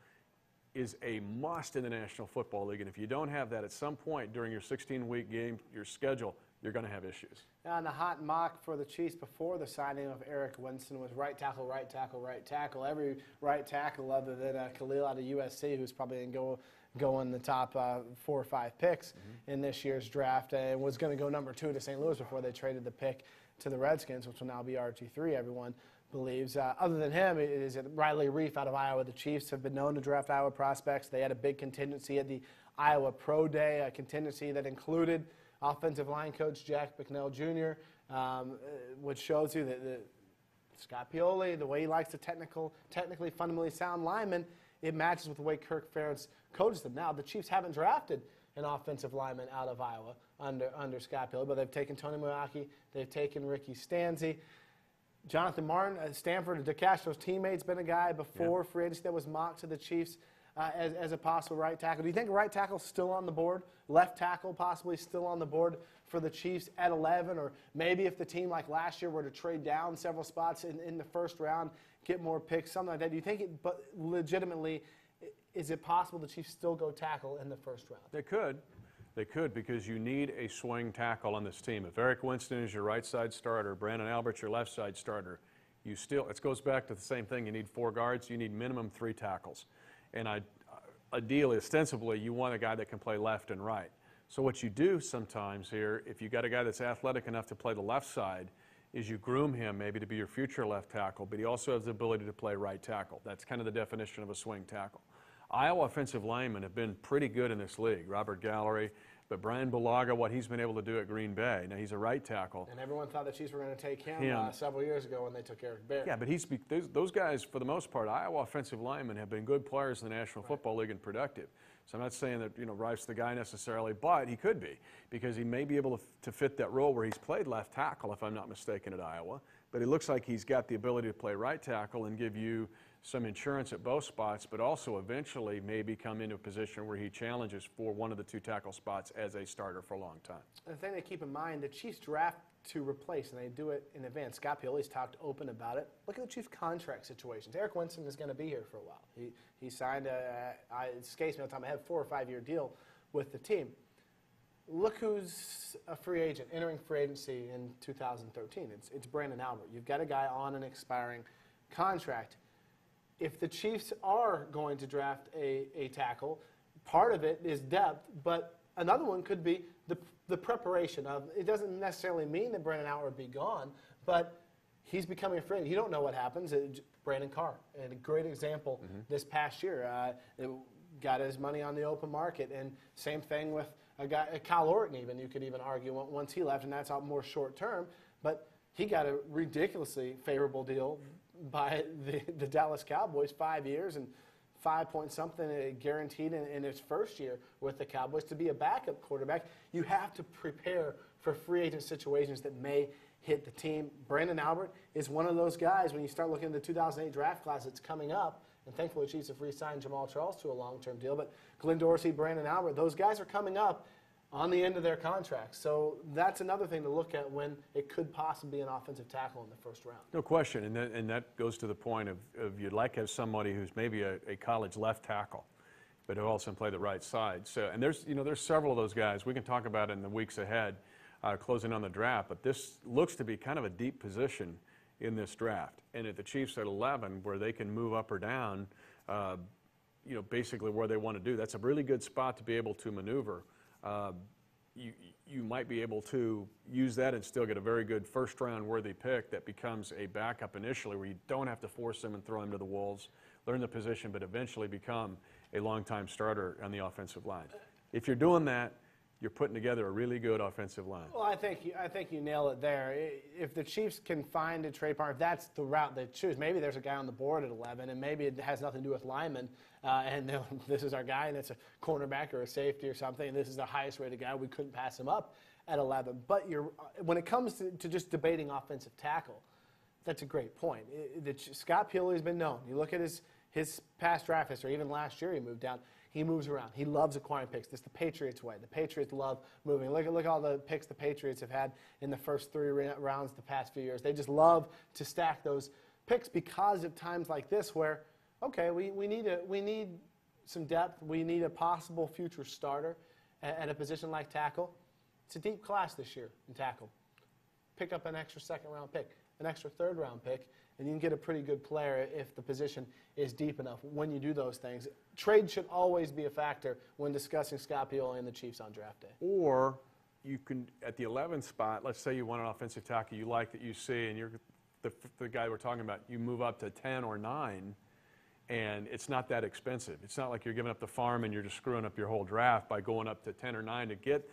is a must in the National Football League. And if you don't have that at some point during your 16-week game, your schedule, you're going to have issues. And the hot mock for the Chiefs before the signing of Eric Winston was right tackle, right tackle, right tackle. Every right tackle other than Khalil out of USC, who's probably going to go in the top 4 or 5 picks in this year's draft, and was going to go number 2 to St. Louis before they traded the pick to the Redskins, which will now be RG3, everyone believes. Other than him, is it Riley Reif out of Iowa. The Chiefs have been known to draft Iowa prospects. They had a big contingency at the Iowa Pro Day, a contingency that included offensive line coach Jack Bicknell Jr., which shows you that Scott Pioli, the way he likes to technically fundamentally sound linemen, it matches with the way Kirk Ferentz coaches them. Now, the Chiefs haven't drafted an offensive lineman out of Iowa under Scott Pioli, but they've taken Tony Muaki, they've taken Ricky Stanzi. Jonathan Martin, Stanford, DeCastro's teammate's been a guy before free agency that was mocked to the Chiefs as a possible right tackle. Do you think right tackle still on the board? Left tackle possibly still on the board for the Chiefs at 11? Or maybe if the team like last year were to trade down several spots in the first round, get more picks, something like that. Do you think but legitimately, is it possible the Chiefs still go tackle in the first round? They could. They could, because you need a swing tackle on this team. If Eric Winston is your right side starter, Brandon Albert's your left side starter, you still, it goes back to the same thing. You need 4 guards, you need minimum 3 tackles. And ideally, ostensibly, you want a guy that can play left and right. So what you do sometimes here, if you got a guy that's athletic enough to play the left side, is you groom him maybe to be your future left tackle, but he also has the ability to play right tackle. That's kind of the definition of a swing tackle. Iowa offensive linemen have been pretty good in this league. Robert Gallery, but Brian Bulaga, what he's been able to do at Green Bay. Now, he's a right tackle. And everyone thought the Chiefs were going to take him several years ago when they took Eric Berry. Yeah, but those guys, for the most part, Iowa offensive linemen have been good players in the National Football League and productive. So I'm not saying that, Reif's the guy necessarily, but he could be, because he may be able to fit that role where he's played left tackle, if I'm not mistaken, at Iowa. But he looks like he's got the ability to play right tackle and give you some insurance at both spots, but also eventually maybe come into a position where he challenges for one of the 2 tackle spots as a starter for a long time. The thing to keep in mind, the Chiefs draft to replace, and they do it in advance. Scott Pioli's talked open about it. Look at the Chiefs' contract situations. Eric Winston is going to be here for a while. He signed it escapes me all the time. I had a 4 or 5 year deal with the team. Look who's a free agent, entering free agency in 2013. It's Brandon Albert. You've got a guy on an expiring contract. If the Chiefs are going to draft a tackle, part of it is depth, but another one could be the preparation of. It doesn't necessarily mean that Brandon Albert would be gone, but he's becoming a free agent. You don't know what happens. Brandon Carr, and a great example this past year. Got his money on the open market, and same thing with a guy, Kyle Orton even, you could even argue, once he left, and that's out more short term, but he got a ridiculously favorable deal by the Dallas Cowboys, 5 years and 5 point something guaranteed in his first year with the Cowboys to be a backup quarterback. You have to prepare for free agent situations that may hit the team. Brandon Albert is one of those guys. When you start looking at the 2008 draft class that's coming up, and thankfully the Chiefs have re-signed Jamal Charles to a long-term deal, but Glenn Dorsey, Brandon Albert, those guys are coming up on the end of their contracts. So that's another thing to look at when it could possibly be an offensive tackle in the first round. No question, and that goes to the point of you'd like to have somebody who's maybe a college left tackle, but who also can play the right side. So, and there's several of those guys. We can talk about it in the weeks ahead, closing on the draft, but this looks to be kind of a deep position in this draft. And at the Chiefs at 11, where they can move up or down, basically where they want to do. That's a really good spot to be able to maneuver. You might be able to use that and still get a very good first-round worthy pick that becomes a backup initially, where you don't have to force him and throw him to the wolves, learn the position, but eventually become a long-time starter on the offensive line. If you're doing that, you're putting together a really good offensive line. Well, I think you nail it there. If the Chiefs can find a trade partner, if that's the route they choose, maybe there's a guy on the board at 11, and maybe it has nothing to do with linemen, and this is our guy, and it's a cornerback or a safety or something, and this is the highest rated guy. We couldn't pass him up at 11. But when it comes to just debating offensive tackle, that's a great point. Scott Pioli has been known. You look at his past draft history, even last year he moved down. He moves around. He loves acquiring picks. This is the Patriots way. The Patriots love moving. Look at all the picks the Patriots have had in the first 3 rounds the past few years. They just love to stack those picks because of times like this where, okay, we need some depth. We need a possible future starter at a position like tackle. It's a deep class this year in tackle. Pick up an extra second-round pick, an extra third-round pick, and you can get a pretty good player if the position is deep enough when you do those things. Trade should always be a factor when discussing Scott Pioli and the Chiefs on draft day. Or you can, at the 11th spot, let's say you want an offensive tackle you like that you see, and you're the guy we're talking about, you move up to 10 or 9, and it's not that expensive. It's not like you're giving up the farm and you're just screwing up your whole draft by going up to 10 or 9 to get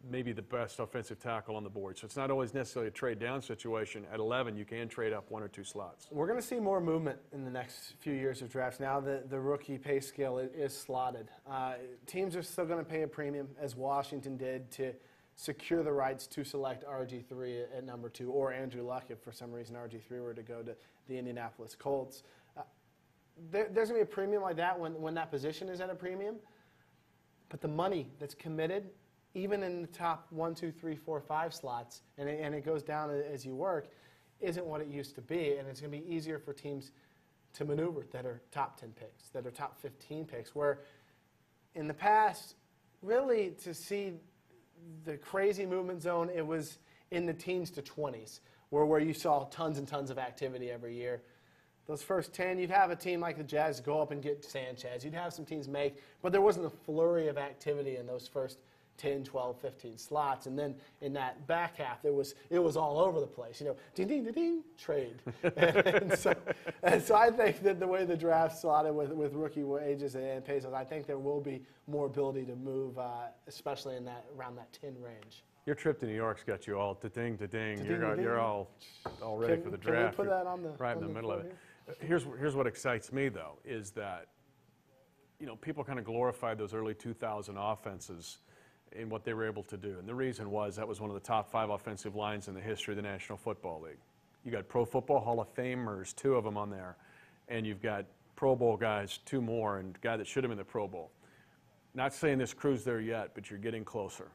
maybe the best offensive tackle on the board. So it's not always necessarily a trade down situation. At 11, you can trade up 1 or 2 slots. We're going to see more movement in the next few years of drafts. Now the rookie pay scale is slotted. Teams are still going to pay a premium, as Washington did, to secure the rights to select RG3 at number 2, or Andrew Luck if for some reason RG3 were to go to the Indianapolis Colts. There's going to be a premium like that when that position is at a premium. But the money that's committed, even in the top 1, 2, 3, 4, 5 slots, and it goes down as you work, isn't what it used to be. And it's going to be easier for teams to maneuver that are top 10 picks, that are top 15 picks, where in the past, really to see the crazy movement zone, it was in the teens to 20s, where you saw tons and tons of activity every year. Those first 10, you'd have a team like the Jazz go up and get Sanchez. You'd have some teams make, but there wasn't a flurry of activity in those first 10, 12, 15 slots. And then in that back half, it was all over the place. You know, ding, ding, ding, ding, trade. and so I think that the way the draft slotted with rookie wages and pesos, I think there will be more ability to move, especially in around that 10 range. Your trip to New York's got you all da-ding, da-ding. You're all ready for the draft. Can we put that on the right in the middle of it? Here's what excites me, though, is that, you know, people kind of glorified those early 2000 offenses in what they were able to do. And the reason was that was one of the top 5 offensive lines in the history of the National Football League. You got Pro Football Hall of Famers, 2 of them on there, and you've got Pro Bowl guys, 2 more, and a guy that should have been in the Pro Bowl. Not saying this crew's there yet, but you're getting closer.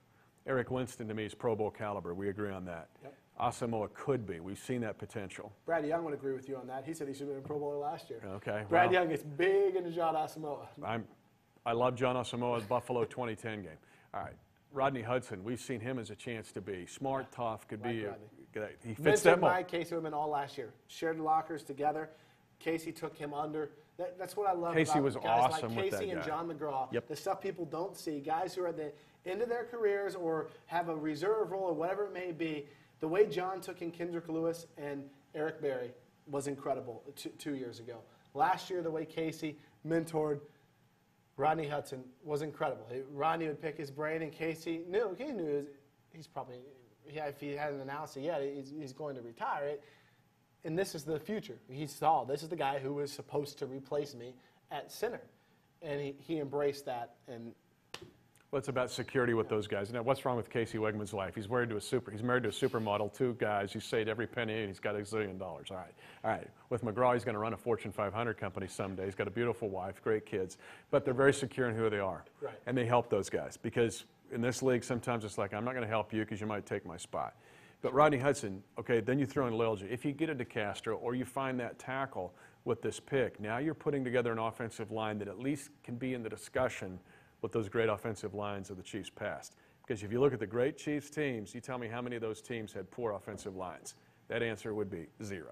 Eric Winston, to me, is Pro Bowl caliber. We agree on that. Yep. Asamoah could be. We've seen that potential. Brad Young would agree with you on that. He said he should have been a Pro Bowler last year. Okay. Brad Young is big into John Asamoah. I love John Asamoah's Buffalo 2010 game. All right. Rodney Hudson, we've seen him as a chance to be smart, tough, could be. He fits that mold. Mike Casey women all last year. Shared lockers together. Casey took him under. That's what I love Casey about was guys awesome like with Casey that and guy. John McGraw. Yep. The stuff people don't see. Guys who are at the end of their careers or have a reserve role or whatever it may be. The way John took in Kendrick Lewis and Eric Berry was incredible 2 years ago. Last year, the way Casey mentored Rodney Hudson was incredible. Rodney would pick his brain, and Casey knew he's probably, if he hadn't announced it yet, he's going to retire. And this is the future. He saw this is the guy who was supposed to replace me at center, and he embraced that. And well, it's about security with those guys. Now, what's wrong with Casey Wegman's life? He's married to a supermodel, 2 guys. He's saved every penny, and he's got $1 zillion. All right. With McGraw, he's going to run a Fortune 500 company someday. He's got a beautiful wife, great kids, but they're very secure in who they are. Right. And they help those guys because in this league, sometimes it's like, I'm not going to help you because you might take my spot. But Rodney Hudson, okay, then you throw in Lilja. If you get a DeCastro or you find that tackle with this pick, now you're putting together an offensive line that at least can be in the discussion with those great offensive lines of the Chiefs' past. Because if you look at the great Chiefs teams, you tell me how many of those teams had poor offensive lines. That answer would be 0.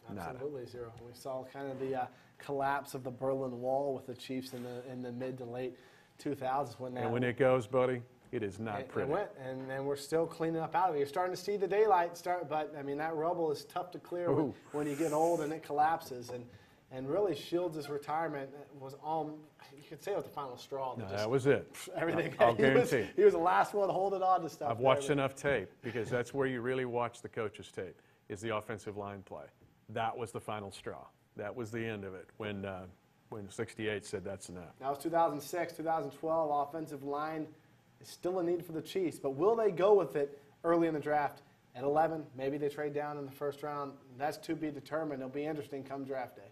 absolutely Nada. 0. We saw kind of the collapse of the Berlin Wall with the Chiefs in the mid to late 2000s when And when it goes, buddy, it is not pretty. It went, and we're still cleaning up out of it. You're starting to see the daylight start, but I mean that rubble is tough to clear when you get old and it collapses. And really, Shields' retirement was you could say it was the final straw. No, that was it. Everything. I'll guarantee. He was the last one holding on to stuff. I've watched enough tape because that's where you really watch the coach's tape, is the offensive line play. That was the final straw. That was the end of it when 68 said that's enough. That was 2006, 2012. Offensive line is still a need for the Chiefs, but will they go with it early in the draft at 11? Maybe they trade down in the first round. That's to be determined. It'll be interesting come draft day.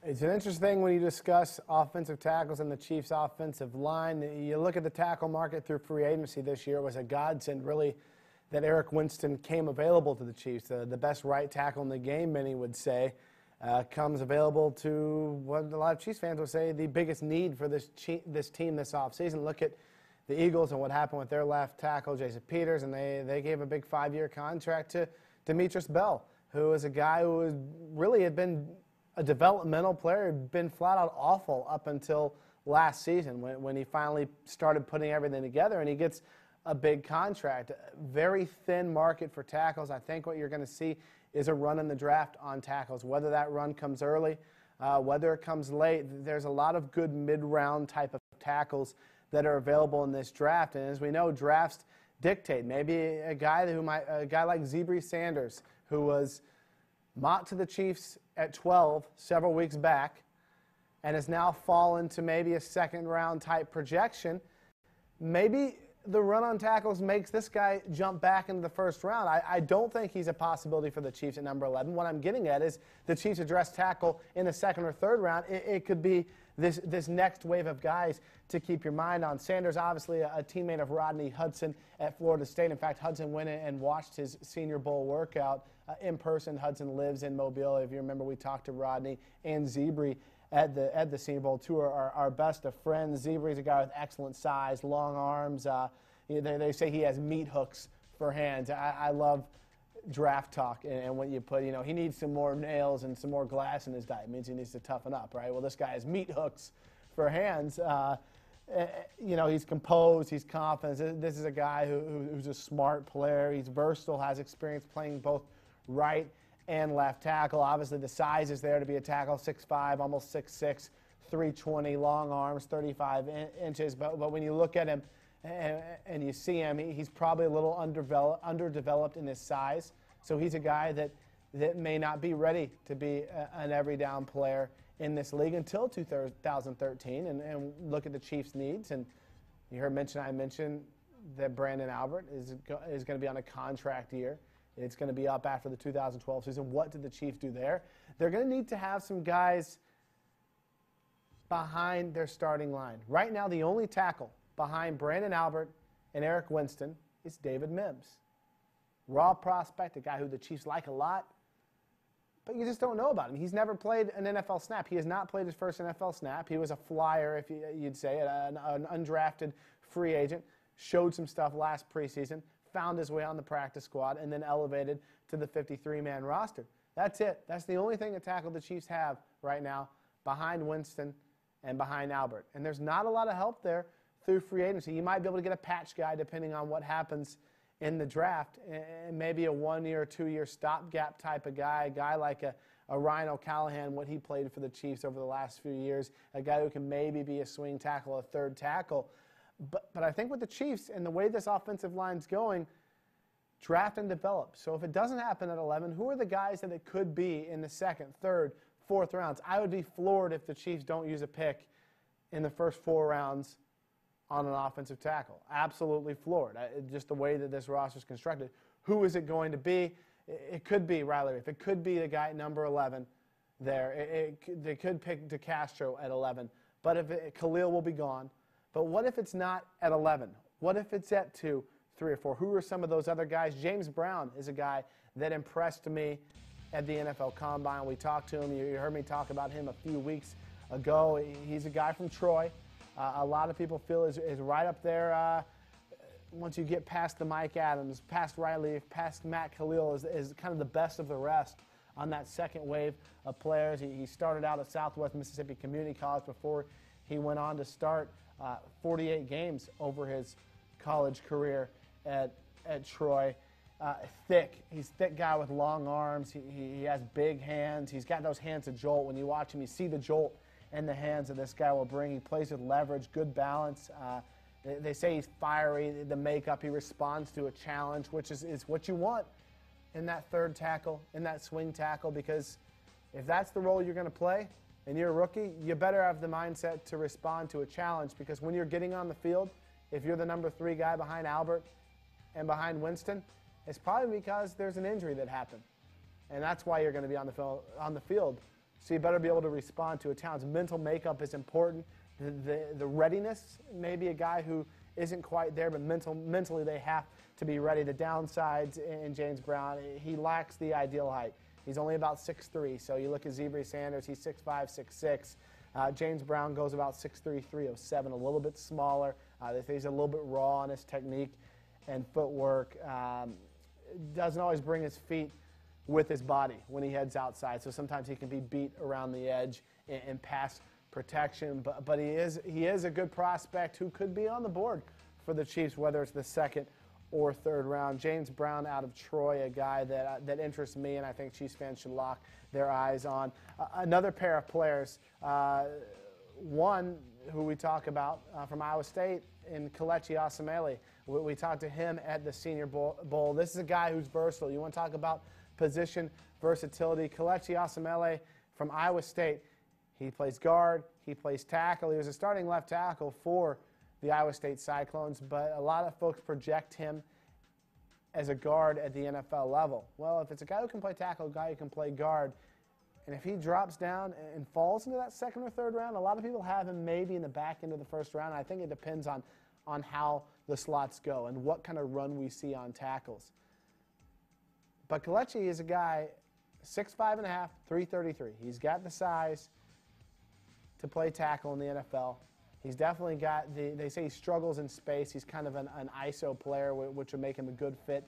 It's an interesting thing when you discuss offensive tackles and the Chiefs' offensive line. You look at the tackle market through free agency this year. It was a godsend, really, that Eric Winston came available to the Chiefs, the best right tackle in the game, many would say. comes available to what a lot of Chiefs fans would say the biggest need for this team this offseason. Look at the Eagles and what happened with their left tackle, Jason Peters, and they gave a big 5-year contract to Demetrius Bell, who is a guy who really had been a developmental player, had been flat out awful up until last season when he finally started putting everything together, and he gets a big contract. Very thin market for tackles. I think what you're going to see is a run in the draft on tackles. Whether that run comes early, whether it comes late, there's a lot of good mid-round type of tackles that are available in this draft. And as we know, drafts dictate. Maybe a guy like Zebri Sanders, who was mocked to the Chiefs at 12 several weeks back and has now fallen to maybe a second-round type projection. Maybe the run on tackles makes this guy jump back into the first round. I don't think he's a possibility for the Chiefs at number 11. What I'm getting at is the Chiefs address tackle in the second or third round. It could be this next wave of guys to keep your mind on. Sanders, obviously a teammate of Rodney Hudson at Florida State. In fact, Hudson went in and watched his Senior Bowl workout in person. Hudson lives in Mobile. If you remember, we talked to Rodney and Zebri at the Senior Bowl tour. Our best of friends. Zebri's a guy with excellent size, long arms. They say he has meat hooks for hands. I love draft talk and what you put, he needs some more nails and some more glass in his diet. It means he needs to toughen up, right? Well, this guy has meat hooks for hands. He's composed, he's confident. This is a guy who's a smart player. He's versatile, has experience playing both right and left tackle. Obviously, the size is there to be a tackle, 6'5", almost 6'6", 320, long arms, 35 inches. But when you look at him, and you see him, he's probably a little underdeveloped in his size. So he's a guy that may not be ready to be an every down player in this league until 2013. And look at the Chiefs' needs. And you heard I mentioned that Brandon Albert is going to be on a contract year. It's going to be up after the 2012 season. What did the Chiefs do there? They're going to need to have some guys behind their starting line. Right now, the only tackle behind Brandon Albert and Eric Winston is David Mims. Raw prospect, a guy who the Chiefs like a lot, but you just don't know about him. He's never played an NFL snap. He has not played his first NFL snap. He was a flyer, if you'd say, an undrafted free agent, showed some stuff last preseason, found his way on the practice squad, and then elevated to the 53-man roster. That's it. That's the only thing at tackle the Chiefs have right now behind Winston and behind Albert. And there's not a lot of help there through free agency. You might be able to get a patch guy depending on what happens in the draft, and maybe a 1-year or 2-year stopgap type of guy, a guy like a Ryan O'Callahan, what he played for the Chiefs over the last few years, a guy who can maybe be a swing tackle, a third tackle. But I think with the Chiefs and the way this offensive line's going, draft and develop. So if it doesn't happen at 11, who are the guys that it could be in the second, third, fourth rounds? I would be floored if the Chiefs don't use a pick in the first 4 rounds on an offensive tackle. Absolutely floored. Just the way that this roster is constructed. Who is it going to be? It could be Riley Reiff. It could be the guy at number 11 there. They could pick DeCastro at 11. But Khalil will be gone. But what if it's not at 11? What if it's at 2, 3, or 4? Who are some of those other guys? James Brown is a guy that impressed me at the NFL Combine. We talked to him. You heard me talk about him a few weeks ago. He's a guy from Troy. A lot of people feel is right up there once you get past the Mike Adams, past Riley, past Matt Khalil, is kind of the best of the rest on that second wave of players. He started out at Southwest Mississippi Community College before he went on to start 48 games over his college career at Troy. He's a thick guy with long arms. He has big hands. He's got those hands of jolt. When you watch him, you see the jolt in the hands that this guy will bring. He plays with leverage, good balance. They say he's fiery, the makeup. He responds to a challenge, which is what you want in that third tackle, in that swing tackle, because if that's the role you're going to play and you're a rookie, you better have the mindset to respond to a challenge, because when you're getting on the field, if you're the number 3 guy behind Albert and behind Winston, it's probably because there's an injury that happened. And that's why you're going to be on the field. So you better be able to respond to a challenge. Mental makeup is important. The readiness, maybe a guy who isn't quite there, but mentally they have to be ready. The downsides in James Brown, he lacks the ideal height. He's only about 6'3", so you look at Zebre Sanders, he's 6'5", 6'6". James Brown goes about 6'3", 307, a little bit smaller. They say he's a little bit raw on his technique and footwork. Doesn't always bring his feet with his body when he heads outside, so sometimes he can be beat around the edge in pass protection. But he is a good prospect who could be on the board for the Chiefs, whether it's the second or third round. James Brown out of Troy, a guy that interests me, and I think Chiefs fans should lock their eyes on. Another pair of players, one who we talk about from Iowa State in Kelechi Osemele. We talked to him at the Senior Bowl. This is a guy who's versatile. You want to talk about position versatility. Kelechi Osemele from Iowa State, he plays guard, he plays tackle. He was a starting left tackle for the Iowa State Cyclones, but a lot of folks project him as a guard at the NFL level. Well, if it's a guy who can play tackle, a guy who can play guard, and if he drops down and falls into that second or third round, a lot of people have him maybe in the back end of the first round. I think it depends on how the slots go and what kind of run we see on tackles. But Kelechi is a guy, 6'5.5", 333. He's got the size to play tackle in the NFL. He's definitely got they say he struggles in space. He's kind of an ISO player, which would make him a good fit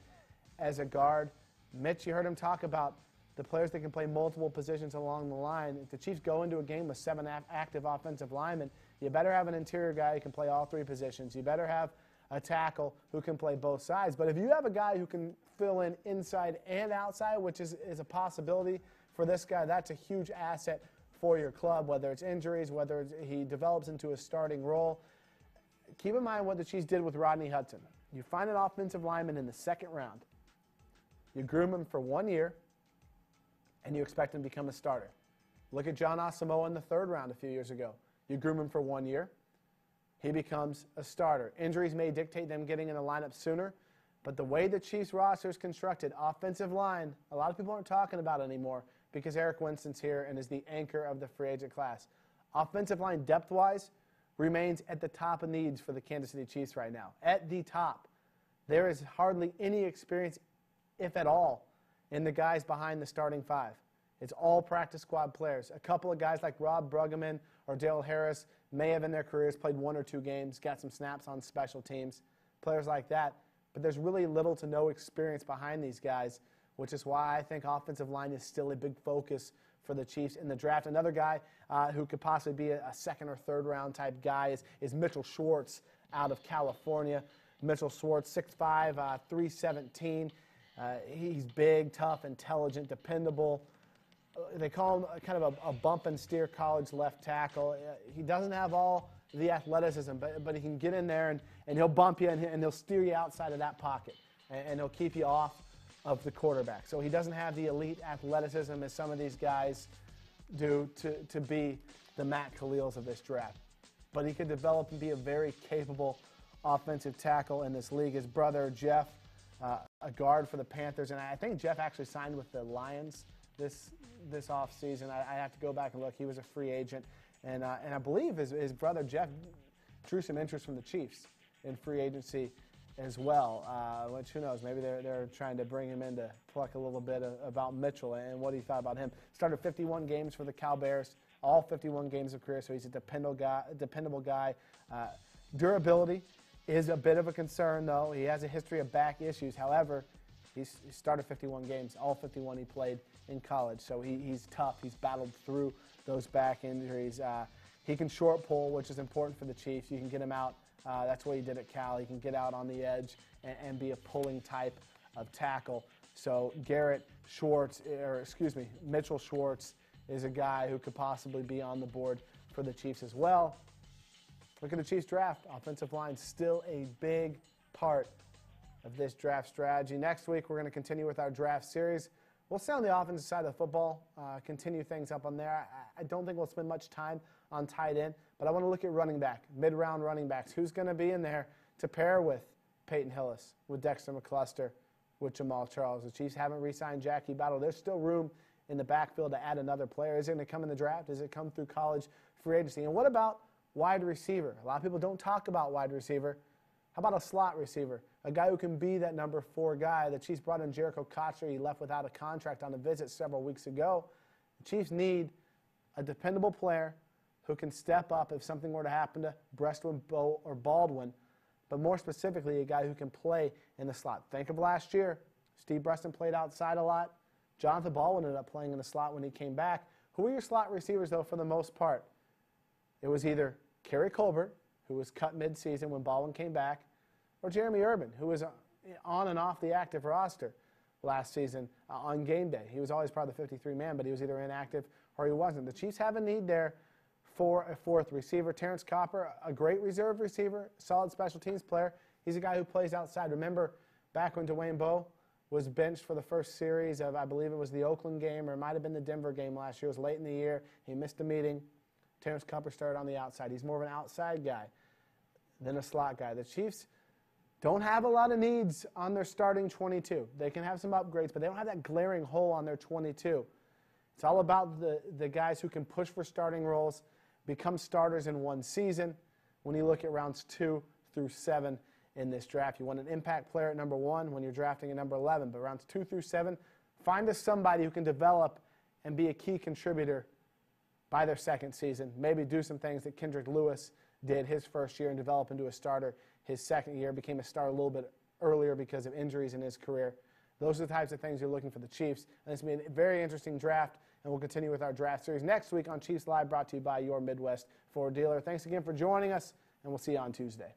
as a guard. Mitch, you heard him talk about the players that can play multiple positions along the line. If the Chiefs go into a game with 7 active offensive linemen, you better have an interior guy who can play all 3 positions. You better have a tackle who can play both sides. But if you have a guy who can fill in inside and outside, which is a possibility for this guy, that's a huge asset for your club, whether it's injuries, whether he develops into a starting role. Keep in mind what the Chiefs did with Rodney Hudson. You find an offensive lineman in the second round. You groom him for 1 year, and you expect him to become a starter. Look at John Asamoah in the third round a few years ago. You groom him for 1 year. He becomes a starter. Injuries may dictate them getting in the lineup sooner, but the way the Chiefs roster is constructed, offensive line, a lot of people aren't talking about it anymore because Eric Winston's here and is the anchor of the free agent class. Offensive line depth-wise remains at the top of needs for the Kansas City Chiefs right now. At the top. There is hardly any experience, if at all, in the guys behind the starting 5. It's all practice squad players. A couple of guys like Rob Bruggeman or Dale Harris may have in their careers played 1 or 2 games, got some snaps on special teams, players like that. But there's really little to no experience behind these guys, which is why I think offensive line is still a big focus for the Chiefs in the draft. Another guy who could possibly be a second or third round type guy is Mitchell Schwartz out of California. Mitchell Schwartz, 6'5", 317. He's big, tough, intelligent, dependable. They call him kind of a bump and steer college left tackle. He doesn't have all the athleticism, but he can get in there and he'll bump you and he'll steer you outside of that pocket and he'll keep you off of the quarterback. So he doesn't have the elite athleticism as some of these guys do to be the Matt Khalils of this draft. But he could develop and be a very capable offensive tackle in this league. His brother, Jeff, a guard for the Panthers, and I think Jeff actually signed with the Lions this offseason. I have to go back and look. He was a free agent, and I believe his brother, Jeff, drew some interest from the Chiefs in free agency as well, which who knows, maybe they're trying to bring him in to pluck a little bit about Mitchell and what he thought about him. Started 51 games for the Cal Bears, all 51 games of career, so he's a dependable guy. Durability is a bit of a concern, though. He has a history of back issues. However, he started 51 games, all 51 he played in college, so he's tough. He's battled through those back injuries. He can short pull, which is important for the Chiefs. You can get him out. That's what he did at Cal. He can get out on the edge and be a pulling type of tackle. So Mitchell Schwartz is a guy who could possibly be on the board for the Chiefs as well. Look at the Chiefs draft. Offensive line still a big part of this draft strategy. Next week, we're going to continue with our draft series. We'll stay on the offensive side of the football, continue things up on there. I don't think we'll spend much time on tight end, but I want to look at running back, mid-round running backs. Who's going to be in there to pair with Peyton Hillis, with Dexter McCluster, with Jamal Charles? The Chiefs haven't re-signed Jackie Battle. There's still room in the backfield to add another player. Is it going to come in the draft? Does it come through college free agency? And what about wide receiver? A lot of people don't talk about wide receiver. How about a slot receiver? a guy who can be that number 4 guy. The Chiefs brought in Jericho Kotcher. He left without a contract on a visit several weeks ago. The Chiefs need a dependable player who can step up if something were to happen to Breastwin, Bow, or Baldwin, but more specifically, a guy who can play in the slot. Think of last year. Steve Breaston played outside a lot. Jonathan Baldwin ended up playing in the slot when he came back. Who are your slot receivers, though, for the most part? It was either Kerry Colbert, who was cut midseason when Baldwin came back, or Jeremy Urban, who was on and off the active roster last season on game day. He was always part of the 53-man, but he was either inactive or he wasn't. The Chiefs have a need there for a 4th receiver. Terrence Copper, a great reserve receiver, solid special teams player. He's a guy who plays outside. Remember back when Dwayne Bowe was benched for the first series of, I believe it was the Oakland game, or it might have been the Denver game last year. It was late in the year. He missed a meeting. Terrence Copper started on the outside. He's more of an outside guy than a slot guy. The Chiefs don't have a lot of needs on their starting 22. They can have some upgrades, but they don't have that glaring hole on their 22. It's all about the guys who can push for starting roles, become starters in one season. When you look at rounds 2 through 7 in this draft, you want an impact player at number 1 when you're drafting at number 11. But rounds 2 through 7, find us somebody who can develop and be a key contributor by their second season. Maybe do some things that Kendrick Lewis did his first year and develop into a starter his second year, became a star a little bit earlier because of injuries in his career. Those are the types of things you're looking for the Chiefs. And it's going to be a very interesting draft, and we'll continue with our draft series next week on Chiefs Live, brought to you by your Midwest Ford dealer. Thanks again for joining us, and we'll see you on Tuesday.